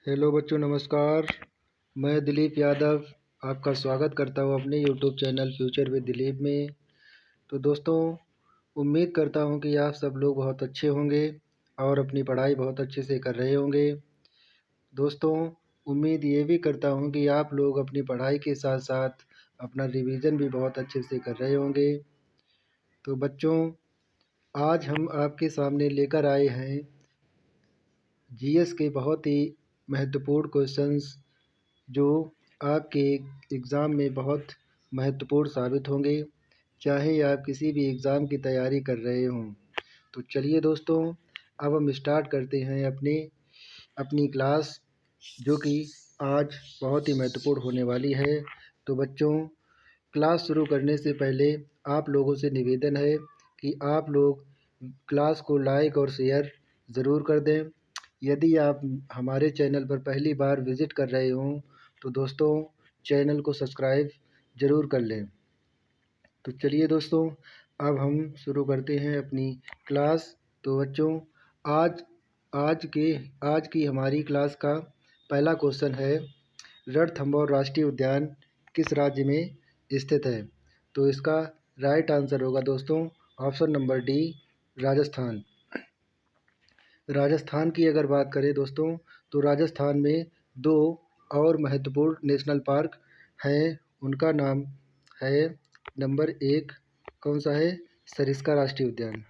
Hello बच्चों, नमस्कार। मैं दिलीप यादव आपका स्वागत करता हूँ अपने YouTube channel future with Dilip में। तो दोस्तों, उम्मीद करता हूँ कि आप सब लोग बहुत अच्छे होंगे और अपनी पढ़ाई बहुत अच्छे से कर रहे होंगे। दोस्तों, उम्मीद ये भी करता हूँ कि आप लोग अपनी पढ़ाई के साथ साथ अपना रिवीजन भी बहुत अच्छे से कर रहे होंगे। तो बच्चों, आज हम आपके सामने लेकर आए हैं जीएस के बहुत ही महत्वपूर्ण क्वेश्चंस, जो आपके एग्ज़ाम में बहुत महत्वपूर्ण साबित होंगे, चाहे आप किसी भी एग्ज़ाम की तैयारी कर रहे हों। तो चलिए दोस्तों, अब हम स्टार्ट करते हैं अपनी क्लास, जो कि आज बहुत ही महत्वपूर्ण होने वाली है। तो बच्चों, क्लास शुरू करने से पहले आप लोगों से निवेदन है कि आप लोग क्लास को लाइक और शेयर ज़रूर कर दें। यदि आप हमारे चैनल पर पहली बार विज़िट कर रहे हों तो दोस्तों, चैनल को सब्सक्राइब ज़रूर कर लें। तो चलिए दोस्तों, अब हम शुरू करते हैं अपनी क्लास। तो बच्चों, आज आज की हमारी क्लास का पहला क्वेश्चन है, रणथंभौर राष्ट्रीय उद्यान किस राज्य में स्थित है? तो इसका राइट आंसर होगा दोस्तों option number D, Rajasthan. Rajasthan की अगर बात करें दोस्तों, तो राजस्थान में दो और महत्वपूर्ण नेशनल पार्क हैं। उनका नाम है, नंबर एक कौन सा है? सरिस्का राष्ट्रीय उद्यान।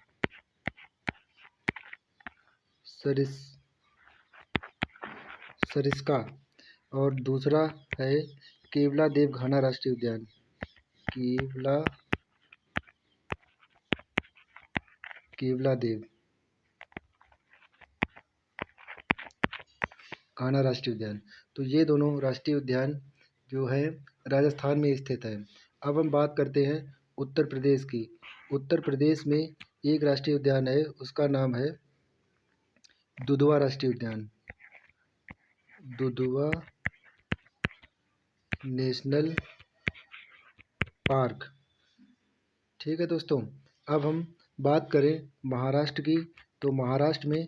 सरिस्का। और दूसरा है केवला देव घाना राष्ट्रीय उद्यान। केवला देव घाना राष्ट्रीय उद्यान। तो ये दोनों राष्ट्रीय उद्यान जो है राजस्थान में स्थित है। अब हम बात करते हैं उत्तर प्रदेश की। उत्तर प्रदेश में एक राष्ट्रीय उद्यान है, उसका नाम है दुधवा राष्ट्रीय उद्यान। Dudhwa national park. ठीक है दोस्तों, अब हम बात करें महाराष्ट्र की। तो महाराष्ट्र में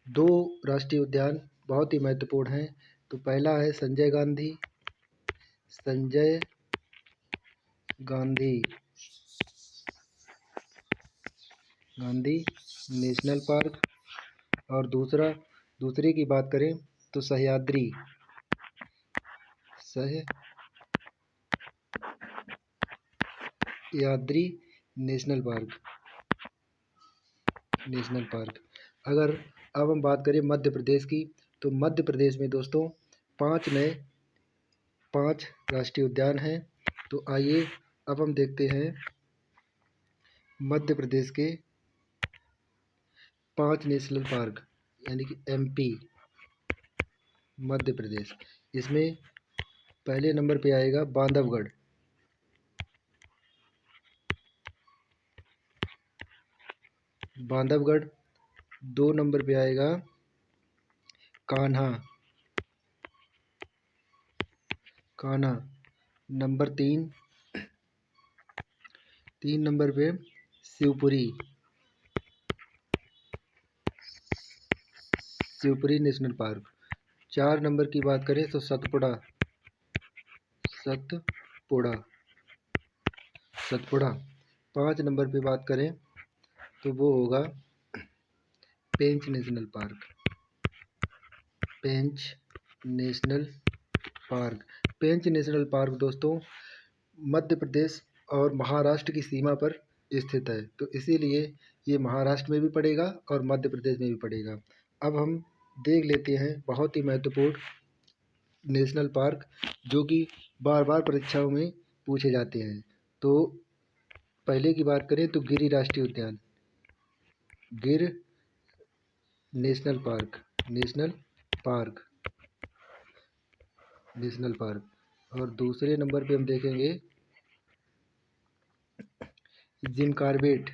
दो राष्ट्रीय उद्यान बहुत ही महत्वपूर्ण हैं। तो पहला है संजय गांधी नेशनल पार्क। और दूसरे की बात करें तो सह्याद्री नेशनल पार्क। अगर अब हम बात करें मध्य प्रदेश की, तो मध्य प्रदेश में दोस्तों पाँच राष्ट्रीय उद्यान हैं। तो आइए अब हम देखते हैं मध्य प्रदेश के 5 नेशनल पार्क, यानी कि एमपी मध्य प्रदेश। इसमें पहले नंबर पे आएगा बांधवगढ़। 2 नंबर पे आएगा कान्हा। नंबर 3 नंबर पे शिवपुरी नेशनल पार्क। 4 नंबर की बात करें तो सतपुड़ा। 5 नंबर पे बात करें तो वो होगा पेंच नेशनल पार्क दोस्तों मध्य प्रदेश और महाराष्ट्र की सीमा पर स्थित है। तो इसीलिए ये महाराष्ट्र में भी पड़ेगा और मध्य प्रदेश में भी पड़ेगा। अब हम देख लेते हैं बहुत ही महत्वपूर्ण नेशनल पार्क, जो कि बार बार परीक्षाओं में पूछे जाते हैं। तो पहले की बात करें तो गिर नेशनल पार्क। और दूसरे नंबर पे हम देखेंगे Jim Corbett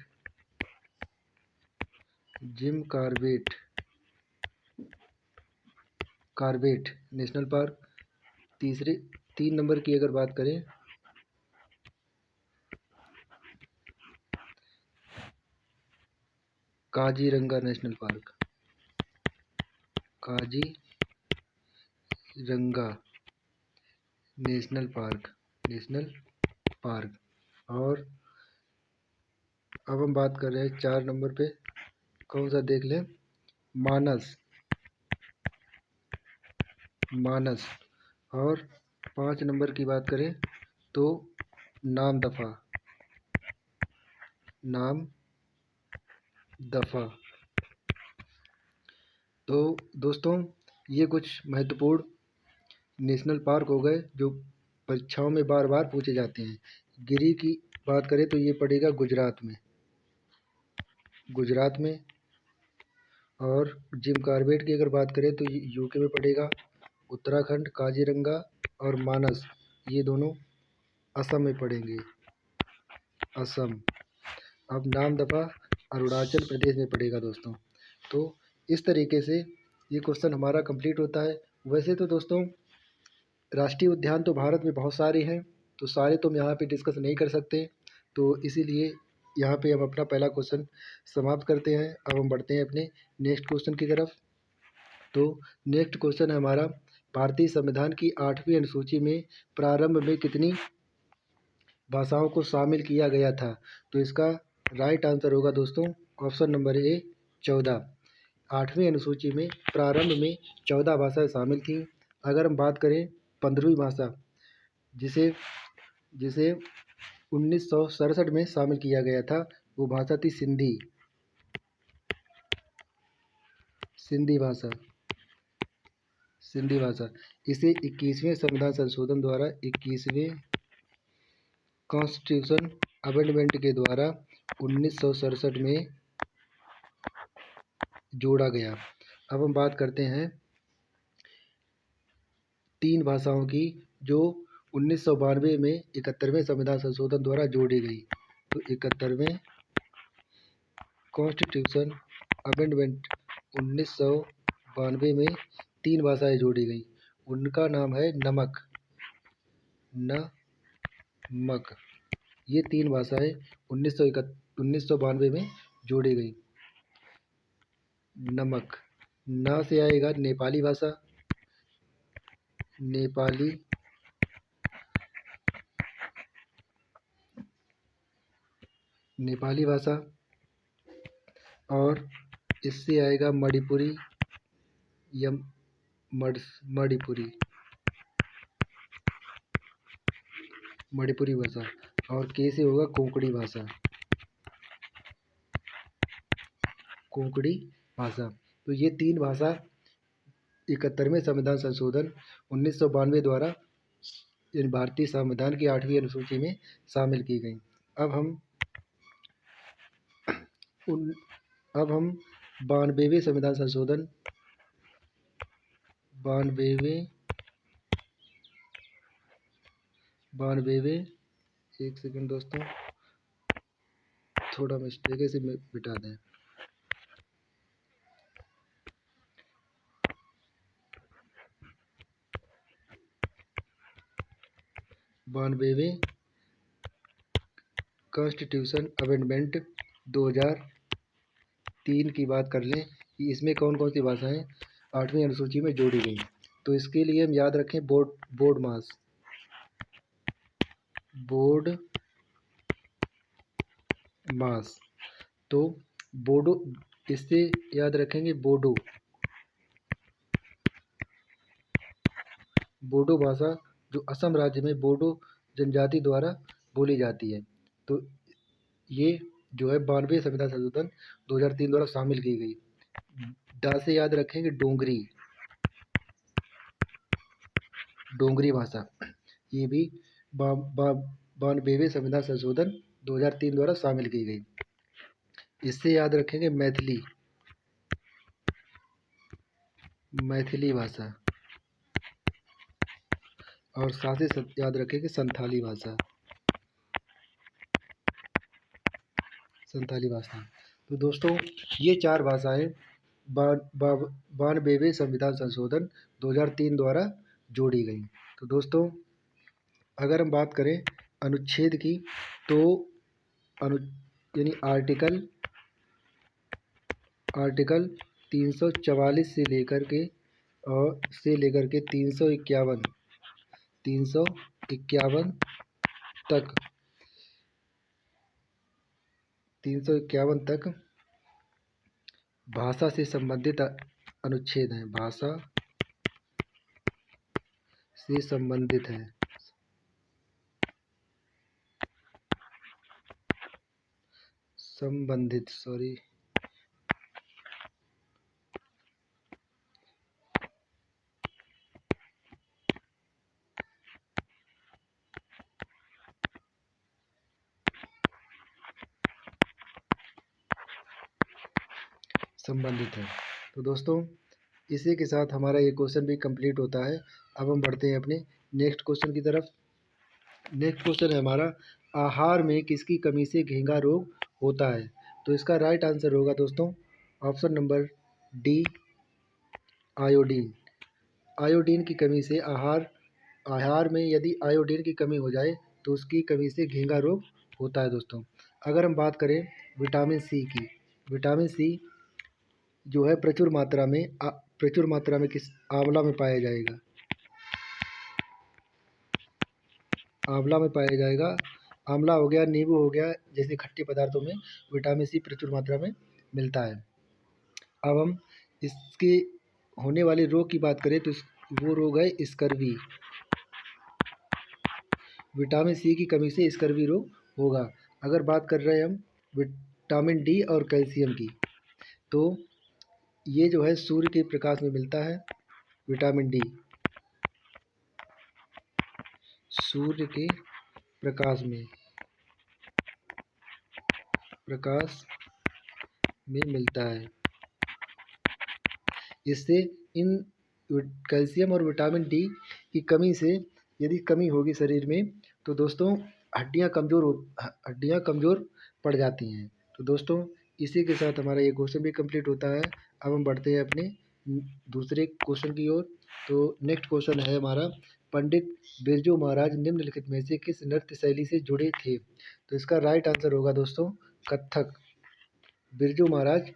national park. 3 number की अगर बात करें Kaziranga national park. Kaziranga national park. और अब हम बात कर रहे हैं 4 नंबर पे, कौन सा देख लें, मानस। और 5 नंबर की बात करें तो नामदफा। तो दोस्तों, ये कुछ महत्वपूर्ण नेशनल पार्क हो गए जो परीक्षाओं में बार बार पूछे जाते हैं। गिरी की बात करें तो ये पड़ेगा गुजरात में। और जिम कॉर्बेट की अगर बात करें तो ये यूके में पड़ेगा। उत्तराखंड, काजीरंगा और मानस, ये दोनों असम में पड़ेंगे। अब नामदफा अरुणाचल प्रदेश में पड़ेगा दोस्तों। तो इस तरीके से ये क्वेश्चन हमारा कंप्लीट होता है। वैसे तो दोस्तों राष्ट्रीय उद्यान तो भारत में बहुत सारे हैं, तो सारे तो हम यहाँ पे डिस्कस नहीं कर सकते, तो इसीलिए यहाँ पे हम अपना पहला क्वेश्चन समाप्त करते हैं। अब हम बढ़ते हैं अपने नेक्स्ट क्वेश्चन की तरफ। तो नेक्स्ट क्वेश्चन है हमारा, भारतीय संविधान की 8वीं अनुसूची में प्रारंभ में कितनी भाषाओं को शामिल किया गया था? तो इसका राइट आंसर होगा दोस्तों ऑप्शन नंबर ए 14। 8वीं अनुसूची में प्रारंभ में 14 भाषाएं शामिल थीं। अगर हम बात करें 15वीं भाषा, जिसे जिसे 1967 में शामिल किया गया था, वो भाषा थी सिंधी भाषा। इसे 21वें संविधान संशोधन द्वारा 21वें कॉन्स्टिट्यूशन अमेंडमेंट के द्वारा 1967 में जोड़ा गया। अब हम बात करते हैं 3 भाषाओं की जो 1992 में 71वें संविधान संशोधन द्वारा जोड़ी गई। तो 71वें कॉन्स्टिट्यूशन अमेंडमेंट 1992 में 3 भाषाएं जोड़ी गई। उनका नाम है नमक। ये 3 भाषाएं 1992 में जोड़ी गई। नमक, ना से आएगा नेपाली भाषा, नेपाली भाषा। और इससे आएगा मणिपुरी या मणिपुरी भाषा। और के से होगा कोंकणी भाषा। तो ये 3 भाषा 71वें संविधान संशोधन 1992 द्वारा भारतीय संविधान की 8वीं अनुसूची में शामिल की गई। अब हम 92वें संविधान संशोधन 92वें एक सेकंड दोस्तों, थोड़ा मिस्टेक है, इसे मिटा दें। 92वें कॉन्स्टिट्यूशन अमेंडमेंट 2003 की बात कर लें कि इसमें कौन कौन सी भाषाएं 8वीं अनुसूची में जोड़ी गई। तो इसके लिए हम याद रखें बोर्ड मास। तो बोडो, इससे याद रखेंगे बोडो भाषा जो असम राज्य में बोडो जनजाति द्वारा बोली जाती है। तो ये जो है 92वें संविधान संशोधन 2003 द्वारा शामिल की गई। डा से याद रखेंगे डोंगरी भाषा, ये भी 92वें संविधान संशोधन 2003 द्वारा शामिल की गई। इससे याद रखेंगे मैथिली भाषा। और साथ ही याद रखेंगे संथाली भाषा। तो दोस्तों ये 4 भाषाएं 92वें संविधान संशोधन 2003 द्वारा जोड़ी गई। तो दोस्तों अगर हम बात करें अनुच्छेद की, तो यानी आर्टिकल 344 से लेकर के और से लेकर के 351 तक 351 तक भाषा से संबंधित अनुच्छेद हैं। भाषा से संबंधित है। संबंधित है। तो दोस्तों इसी के साथ हमारा ये क्वेश्चन भी कंप्लीट होता है। अब हम बढ़ते हैं अपने नेक्स्ट क्वेश्चन की तरफ। नेक्स्ट क्वेश्चन है हमारा, आहार में किसकी कमी से घेंघा रोग होता है? तो इसका राइट आंसर होगा दोस्तों option number D, iodine. Iodine की कमी से आहार में यदि आयोडीन की कमी हो जाए तो उसकी कमी से घेंघा रोग होता है दोस्तों। अगर हम बात करें विटामिन सी की, विटामिन सी जो है प्रचुर मात्रा में किस आंवला में पाया जाएगा? आंवला में पाया जाएगा। आंवला हो गया, नींबू हो गया, जैसे खट्टे पदार्थों में विटामिन सी प्रचुर मात्रा में मिलता है। अब हम इसके होने वाले रोग की बात करें तो वो रोग है स्कर्वी। विटामिन सी की कमी से स्कर्वी रोग होगा। अगर बात कर रहे हैं हम विटामिन डी और कैल्शियम की, तो ये जो है सूर्य के प्रकाश में मिलता है। विटामिन डी सूर्य के प्रकाश में मिलता है। इससे इन कैल्शियम और विटामिन डी की कमी से यदि कमी होगी शरीर में तो दोस्तों हड्डियां कमज़ोर पड़ जाती हैं। तो दोस्तों इसी के साथ हमारा ये क्वेश्चन भी कंप्लीट होता है। अब हम बढ़ते हैं अपने दूसरे क्वेश्चन की ओर। तो नेक्स्ट क्वेश्चन है हमारा, पंडित बिरजू महाराज निम्नलिखित में से किस नृत्य शैली से जुड़े थे? तो इसका राइट आंसर होगा दोस्तों कथक। बिरजू महाराज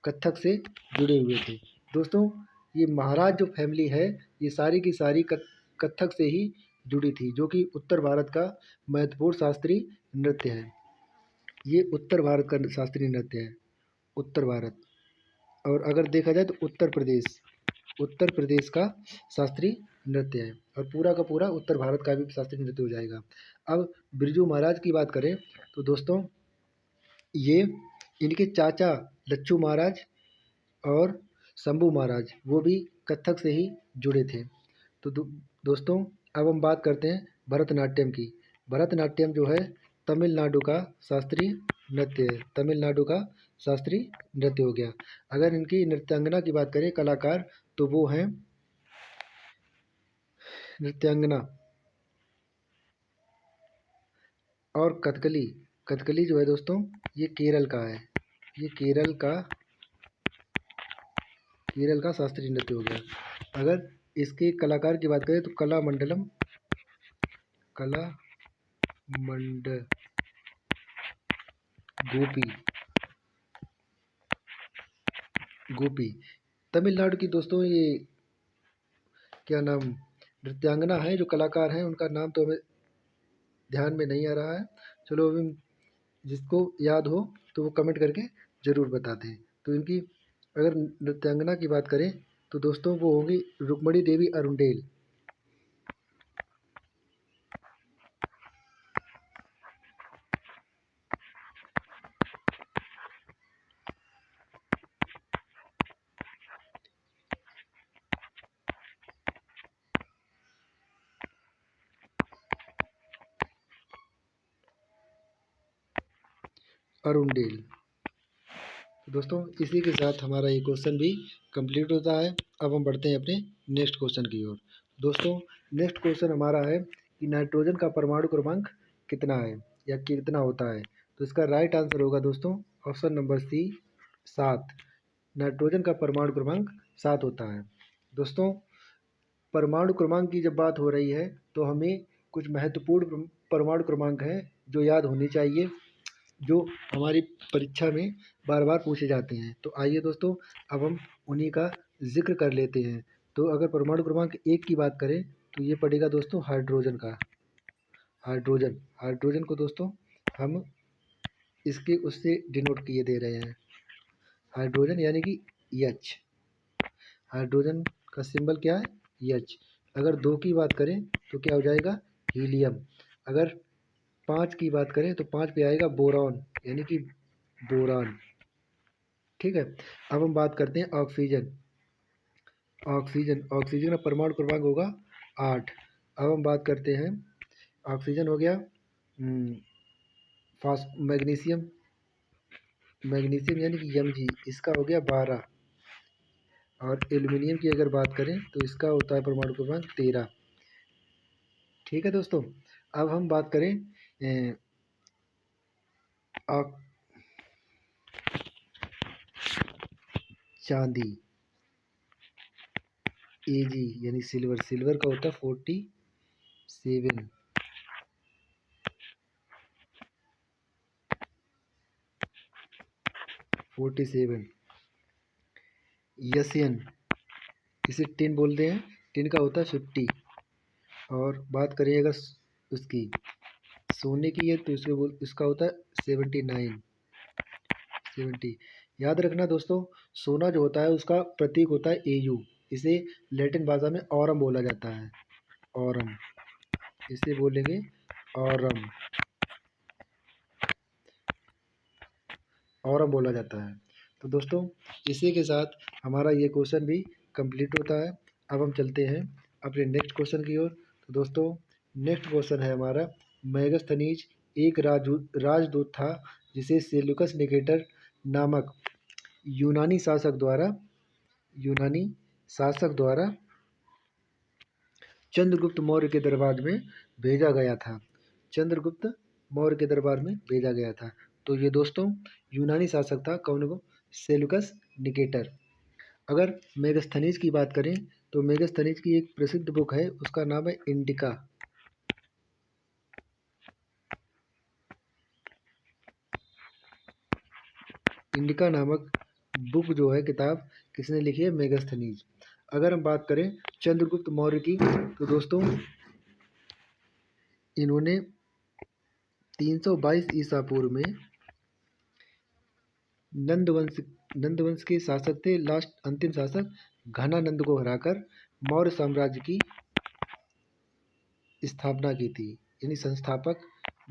कथक से जुड़े हुए थे। दोस्तों ये महाराज जो फैमिली है ये सारी की सारी कथक से ही जुड़ी थी, जो कि उत्तर भारत का महत्वपूर्ण शास्त्रीय नृत्य है। ये उत्तर भारत का शास्त्रीय नृत्य है, उत्तर भारत। और अगर देखा जाए तो उत्तर प्रदेश का शास्त्रीय नृत्य है और पूरा का पूरा उत्तर भारत का भी शास्त्रीय नृत्य हो जाएगा। अब बिरजू महाराज की बात करें तो दोस्तों ये इनके चाचा लच्छू महाराज और शंभू महाराज वो भी कथक से ही जुड़े थे। तो दोस्तों अब हम बात करते हैं भरतनाट्यम की। भरतनाट्यम जो है तमिलनाडु का शास्त्रीय नृत्य है। तमिलनाडु का शास्त्रीय नृत्य हो गया। अगर इनकी नृत्यांगना की बात करें कलाकार तो वो हैं नृत्यांगना। और कथकली जो है दोस्तों ये केरल का है। ये केरल का शास्त्रीय नृत्य हो गया। अगर इसके कलाकार की बात करें तो कलामंडलम गोपी। तमिलनाडु की दोस्तों ये क्या नाम नृत्यांगना है, जो कलाकार हैं उनका नाम तो हमें ध्यान में नहीं आ रहा है। चलो अभी जिसको याद हो तो वो कमेंट करके ज़रूर बता दें। तो इनकी अगर नृत्यांगना की बात करें तो दोस्तों वो होंगी रुक्मणी देवी अरुंडेल। तो दोस्तों इसी के साथ हमारा ये क्वेश्चन भी कंप्लीट होता है। अब हम बढ़ते हैं अपने नेक्स्ट क्वेश्चन की ओर। दोस्तों नेक्स्ट क्वेश्चन हमारा है कि नाइट्रोजन का परमाणु क्रमांक कितना है या कितना होता है? तो इसका राइट आंसर होगा दोस्तों ऑप्शन नंबर सी 7। नाइट्रोजन का परमाणु क्रमांक 7 होता है। दोस्तों परमाणु क्रमांक की जब बात हो रही है तो हमें कुछ महत्वपूर्ण परमाणु क्रमांक हैं जो याद होने चाहिए, जो हमारी परीक्षा में बार बार पूछे जाते हैं। तो आइए दोस्तों अब हम उन्हीं का जिक्र कर लेते हैं। तो अगर परमाणु क्रमांक 1 की बात करें तो ये पड़ेगा दोस्तों हाइड्रोजन का। हाइड्रोजन को दोस्तों हम इसके उससे डिनोट किए दे रहे हैं, हाइड्रोजन यानी कि H। हाइड्रोजन का सिंबल क्या है? H। अगर 2 की बात करें तो क्या हो जाएगा? हीलियम। अगर 5 की बात करें तो 5 पे आएगा बोरॉन यानी कि बोरान। ठीक है। अब हम बात करते हैं ऑक्सीजन। ऑक्सीजन का परमाणु क्रमांक होगा 8। अब हम बात करते हैं, ऑक्सीजन हो गया, मैग्नीशियम यानी कि Mg, इसका हो गया 12। और एल्युमिनियम की अगर बात करें तो इसका होता है परमाणु क्रमांक 13। ठीक है दोस्तों। अब हम बात करें चांदी, Ag यानी सिल्वर का होता है 47। यसियन, इसे टिन बोलते हैं, टिन का होता है 50। और बात करें अगर उसकी सोने की है तो इसका होता है 70। याद रखना दोस्तों, सोना जो होता है उसका प्रतीक होता है Au। इसे लैटिन भाषा में ऑरम बोला जाता है, ऑरम, इसे बोलेंगे ऑरम, ऑरम बोला जाता है। तो दोस्तों इसी के साथ हमारा ये क्वेश्चन भी कंप्लीट होता है। अब हम चलते हैं अपने नेक्स्ट क्वेश्चन की ओर। तो दोस्तों नेक्स्ट क्वेश्चन है हमारा, मेगास्थनीज एक राजदूत था जिसे सेल्यूकस निकेटर नामक यूनानी शासक द्वारा चंद्रगुप्त मौर्य के दरबार में भेजा गया था। चंद्रगुप्त मौर्य के दरबार में भेजा गया था। तो ये दोस्तों यूनानी शासक था, कौन को? Seleucus Nicator. अगर मेगास्थनीज की बात करें तो मेगास्थनीज की एक प्रसिद्ध बुक है, उसका नाम है इंडिका। इंडिका नामक बुक जो है, किताब किसने लिखी है? मेगास्थनीज। अगर हम बात करें चंद्रगुप्त मौर्य की तो दोस्तों इन्होंने 322 ईसा पूर्व में नंदवंश के शासक थे, लास्ट अंतिम शासक घनानंद को हराकर मौर्य साम्राज्य की स्थापना की थी। यानी संस्थापक,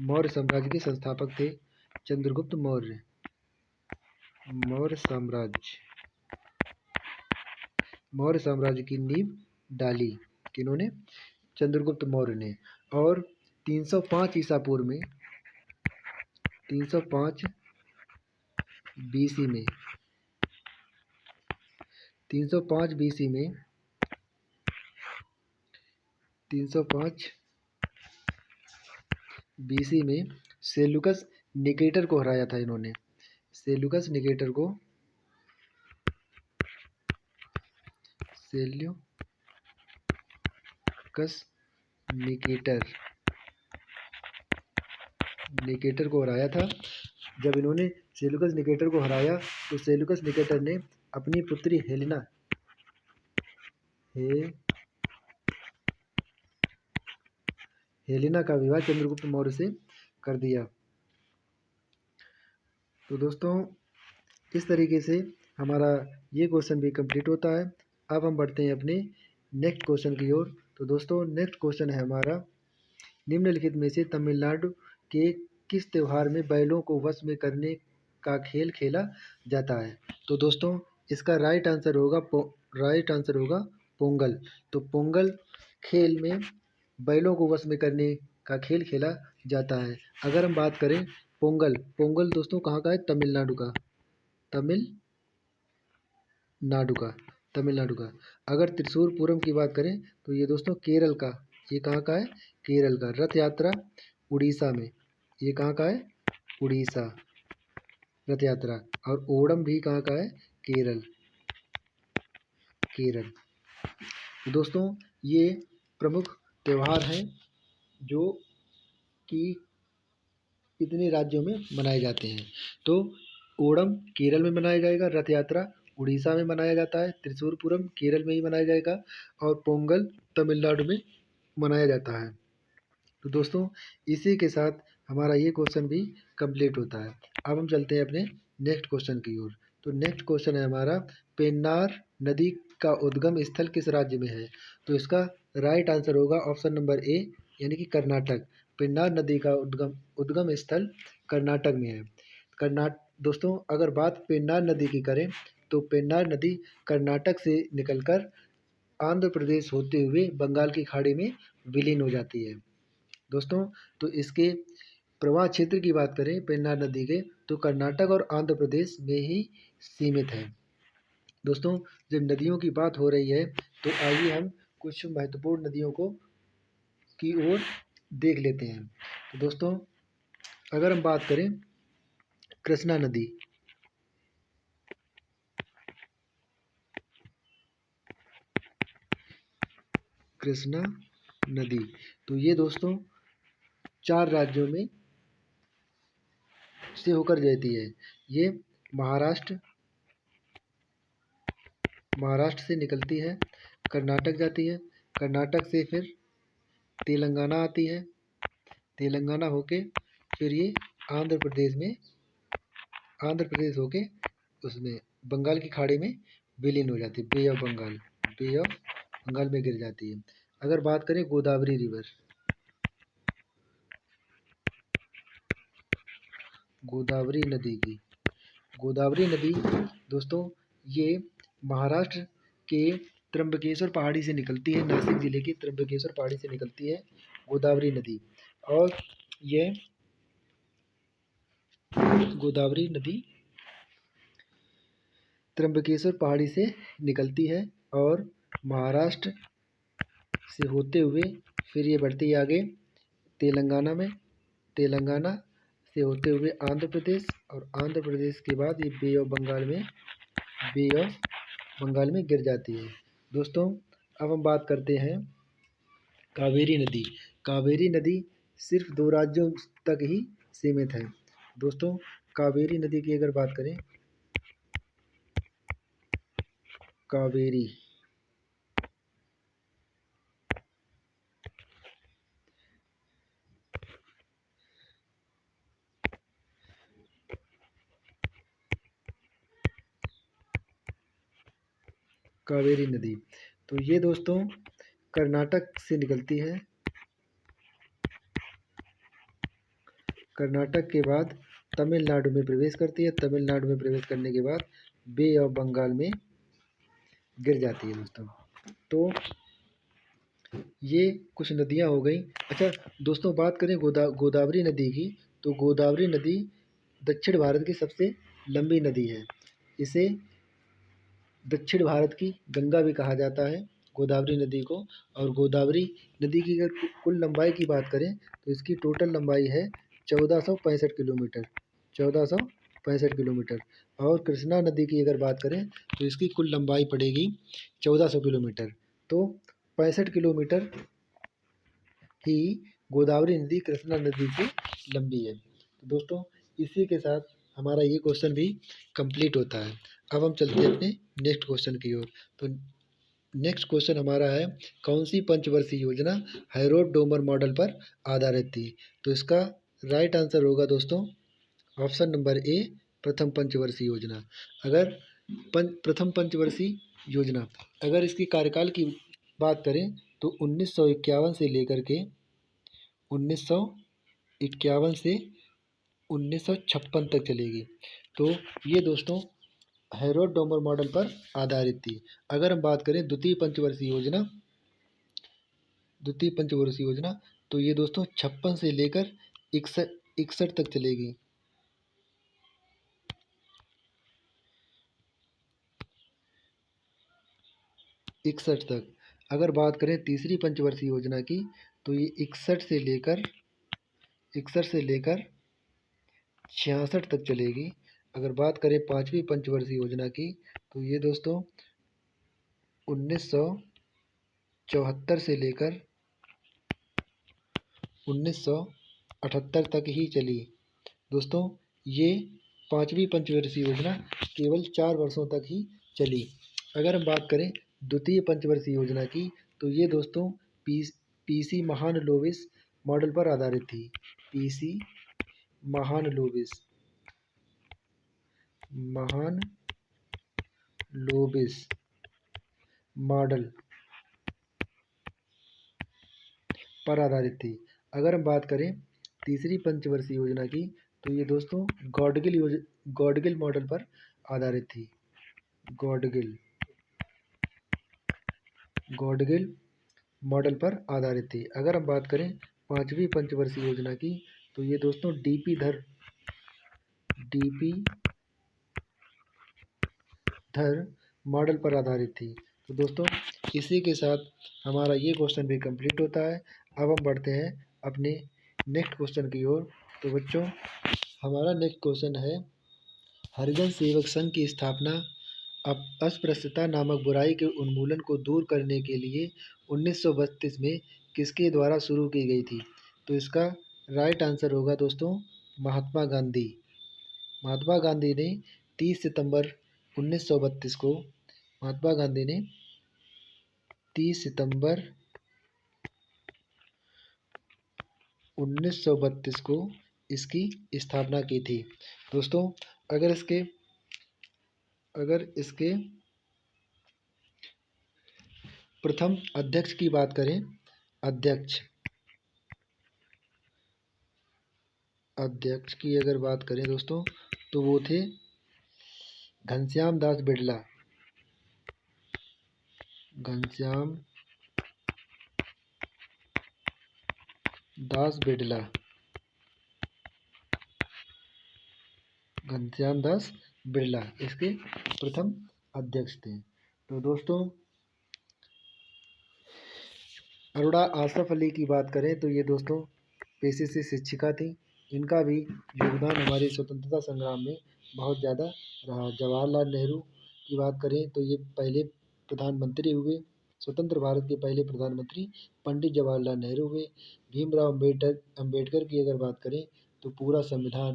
मौर्य साम्राज्य के संस्थापक थे चंद्रगुप्त मौर्य। मौर्य साम्राज्य की नींव डाली किन्होंने? चंद्रगुप्त मौर्य ने। और 305 ईसा पूर्व में 305 बीसी में 305 बीसी में 305 बीसी में सेल्यूकस निकेटर को हराया था इन्होंने। सेल्यूकस निकेटर को हराया था। जब इन्होंने सेल्यूकस निकेटर को हराया तो सेल्यूकस निकेटर ने अपनी पुत्री हेलेना का विवाह चंद्रगुप्त मौर्य से कर दिया। तो दोस्तों इस तरीके से हमारा ये क्वेश्चन भी कंप्लीट होता है। अब हम बढ़ते हैं अपने नेक्स्ट क्वेश्चन की ओर। तो दोस्तों नेक्स्ट क्वेश्चन है हमारा, निम्नलिखित में से तमिलनाडु के किस त्योहार में बैलों को वश में करने का खेल खेला जाता है? तो दोस्तों इसका राइट आंसर होगा पोंगल। तो पोंगल खेल में बैलों को वश में करने का खेल खेला जाता है। अगर हम बात करें पोंगल दोस्तों कहाँ का है? तमिलनाडु का। अगर त्रिशूर पूरम की बात करें तो ये दोस्तों केरल का। ये कहाँ का है? केरल का। रथ यात्रा उड़ीसा में। ये कहाँ का है? उड़ीसा, रथ यात्रा। और ओणम भी कहाँ का है? केरल। दोस्तों ये प्रमुख त्यौहार हैं जो कि इतने राज्यों में मनाए जाते हैं। तो ओणम केरल में मनाया जाएगा, रथ यात्रा उड़ीसा में मनाया जाता है, त्रिशूरपुरम केरल में ही मनाया जाएगा और पोंगल तमिलनाडु में मनाया जाता है। तो दोस्तों इसी के साथ हमारा ये क्वेश्चन भी कंप्लीट होता है। अब हम चलते हैं अपने नेक्स्ट क्वेश्चन की ओर। तो नेक्स्ट क्वेश्चन है हमारा, पेन्नार नदी का उद्गम स्थल किस राज्य में है? तो इसका राइट आंसर होगा ऑप्शन नंबर ए, यानी कि कर्नाटक। पेन्नार नदी का उद्गम उद्गम स्थल कर्नाटक में है। दोस्तों अगर बात पेन्नार नदी की करें तो पेन्नार नदी कर्नाटक से निकलकर आंध्र प्रदेश होते हुए बंगाल की खाड़ी में विलीन हो जाती है। दोस्तों तो इसके प्रवाह क्षेत्र की बात करें पेन्नार नदी के, तो कर्नाटक और आंध्र प्रदेश में ही सीमित है। दोस्तों जब नदियों की बात हो रही है तो आइए हम कुछ महत्वपूर्ण नदियों को की ओर देख लेते हैं। तो दोस्तों अगर हम बात करें कृष्णा नदी, कृष्णा नदी तो ये दोस्तों 4 राज्यों में से होकर जाती है। ये महाराष्ट्र से निकलती है, कर्नाटक जाती है, कर्नाटक से फिर तेलंगाना आती है, तेलंगाना होके फिर ये आंध्र प्रदेश होके उसमें बंगाल की खाड़ी में विलीन हो जाती है, बे ऑफ बंगाल में गिर जाती है। अगर बात करें गोदावरी रिवर, गोदावरी नदी की, गोदावरी नदी दोस्तों ये महाराष्ट्र के त्र्यंबकेश्वर पहाड़ी से निकलती है, नासिक जिले की त्र्यंबकेश्वर पहाड़ी से निकलती है गोदावरी नदी। और ये गोदावरी नदी त्र्यंबकेश्वर पहाड़ी से निकलती है और महाराष्ट्र से होते हुए फिर ये बढ़ती है आगे तेलंगाना में, तेलंगाना से होते हुए आंध्र प्रदेश और आंध्र प्रदेश के बाद ये बे ऑफ बंगाल में गिर जाती है। दोस्तों अब हम बात करते हैं कावेरी नदी। कावेरी नदी सिर्फ 2 राज्यों तक ही सीमित है। दोस्तों कावेरी नदी की अगर बात करें, कावेरी कावेरी नदी तो ये दोस्तों कर्नाटक से निकलती है, कर्नाटक के बाद तमिलनाडु में प्रवेश करती है, तमिलनाडु में प्रवेश करने के बाद बे ऑफ बंगाल में गिर जाती है। दोस्तों तो ये कुछ नदियाँ हो गई। अच्छा दोस्तों बात करें गोदावरी नदी की, तो गोदावरी नदी दक्षिण भारत की सबसे लंबी नदी है। इसे दक्षिण भारत की गंगा भी कहा जाता है गोदावरी नदी को। और गोदावरी नदी की अगर कुल लंबाई की बात करें तो इसकी टोटल लंबाई है 1465 किलोमीटर, 1465 किलोमीटर। और कृष्णा नदी की अगर बात करें तो इसकी कुल लंबाई पड़ेगी 1400 किलोमीटर। तो 65 किलोमीटर ही गोदावरी नदी कृष्णा नदी से लंबी है। तो दोस्तों इसी के साथ हमारा ये क्वेश्चन भी कंप्लीट होता है। अब हम चलते हैं अपने नेक्स्ट क्वेश्चन की ओर। तो नेक्स्ट क्वेश्चन हमारा है, कौन सी पंचवर्षीय योजना हैरोड डोमर मॉडल पर आधारित थी? तो इसका राइट आंसर होगा दोस्तों ऑप्शन नंबर ए, प्रथम पंचवर्षीय योजना। अगर प्रथम पंचवर्षीय योजना अगर इसकी कार्यकाल की बात करें तो 1951 से लेकर के 1951 से 1956 तक चलेगी। तो ये दोस्तों हैरोड डोमर मॉडल पर आधारित थी। अगर हम बात करें द्वितीय पंचवर्षीय योजना तो ये दोस्तों 56 से लेकर 61 तक चलेगी। 61 तक। अगर बात करें तीसरी पंचवर्षीय योजना की तो ये 61 से लेकर 66 तक चलेगी। अगर बात करें पांचवी पंचवर्षीय योजना की तो ये दोस्तों 1974 से लेकर 1978 तक ही चली। दोस्तों ये पांचवी पंचवर्षीय योजना केवल 4 वर्षों तक ही चली। अगर हम बात करें द्वितीय पंचवर्षीय योजना की, तो ये दोस्तों पीसी महालनोबिस मॉडल पर आधारित थी। पीसी महालनोबिस मॉडल पर आधारित थी। अगर हम बात करें तीसरी पंचवर्षीय योजना की, तो ये दोस्तों गॉडगिल मॉडल पर आधारित थी। गॉडगिल मॉडल पर आधारित थी। अगर हम बात करें पांचवी पंचवर्षीय योजना की, तो ये दोस्तों डीपी धर मॉडल पर आधारित थी। तो दोस्तों इसी के साथ हमारा ये क्वेश्चन भी कंप्लीट होता है। अब हम बढ़ते हैं अपने नेक्स्ट क्वेश्चन की ओर। तो बच्चों हमारा नेक्स्ट क्वेश्चन है, हरिजन सेवक संघ की स्थापना अस्पृश्यता नामक बुराई के उन्मूलन को दूर करने के लिए 1932 में किसके द्वारा शुरू की गई थी? तो इसका राइट आंसर होगा दोस्तों महात्मा गांधी। महात्मा गांधी ने 30 सितंबर 1932 को महात्मा गांधी ने 30 सितंबर 1932 को इसकी स्थापना की थी। दोस्तों अगर इसके प्रथम अध्यक्ष की बात करें, अध्यक्ष की अगर बात करें दोस्तों, तो वो थे घनश्याम दास बिड़ला। घनश्याम दास बिड़ला इसके प्रथम अध्यक्ष थे। तो दोस्तों अरोड़ा आसफ अली की बात करें, तो ये दोस्तों पेशे से शिक्षिका थी। इनका भी योगदान हमारे स्वतंत्रता संग्राम में बहुत ज़्यादा रहा। जवाहरलाल नेहरू की बात करें, तो ये पहले प्रधानमंत्री हुए। स्वतंत्र भारत के पहले प्रधानमंत्री पंडित जवाहरलाल नेहरू हुए। भीमराव अम्बेडकर की अगर बात करें, तो पूरा संविधान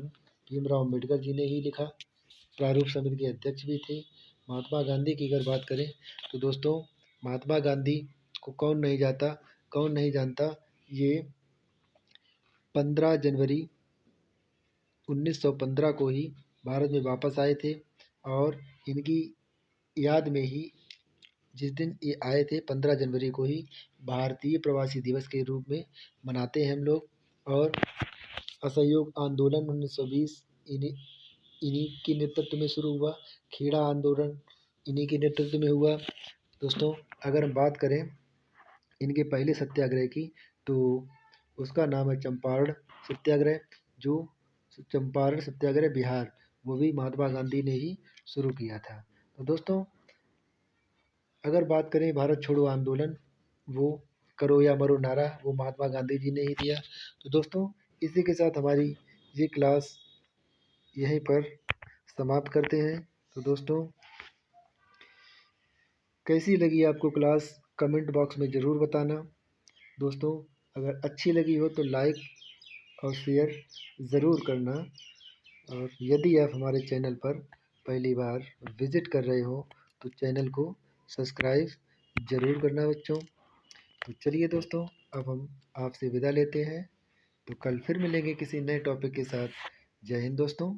भीमराव अम्बेडकर जी ने ही लिखा। प्रारूप समिति के अध्यक्ष भी थे। महात्मा गांधी की अगर बात करें, तो दोस्तों महात्मा गांधी को कौन नहीं जानता। ये 15 जनवरी 1915 को ही भारत में वापस आए थे, और इनकी याद में ही जिस दिन ये आए थे 15 जनवरी को ही भारतीय प्रवासी दिवस के रूप में मनाते हैं हम लोग। और असहयोग आंदोलन 1920 इन्हीं के नेतृत्व में शुरू हुआ। खेड़ा आंदोलन इन्हीं के नेतृत्व में हुआ। दोस्तों अगर हम बात करें इनके पहले सत्याग्रह की, तो उसका नाम है चंपारण सत्याग्रह। जो चंपारण सत्याग्रह बिहार, वो भी महात्मा गांधी ने ही शुरू किया था। तो दोस्तों अगर बात करें भारत छोड़ो आंदोलन, वो करो या मरो नारा वो महात्मा गांधी जी ने ही दिया। तो दोस्तों इसी के साथ हमारी ये क्लास यहीं पर समाप्त करते हैं। तो दोस्तों कैसी लगी आपको क्लास, कमेंट बॉक्स में ज़रूर बताना। दोस्तों अगर अच्छी लगी हो तो लाइक और शेयर ज़रूर करना। और यदि आप हमारे चैनल पर पहली बार विज़िट कर रहे हो, तो चैनल को सब्सक्राइब ज़रूर करना बच्चों। तो चलिए दोस्तों अब हम आपसे विदा लेते हैं। तो कल फिर मिलेंगे किसी नए टॉपिक के साथ। जय हिंद दोस्तों।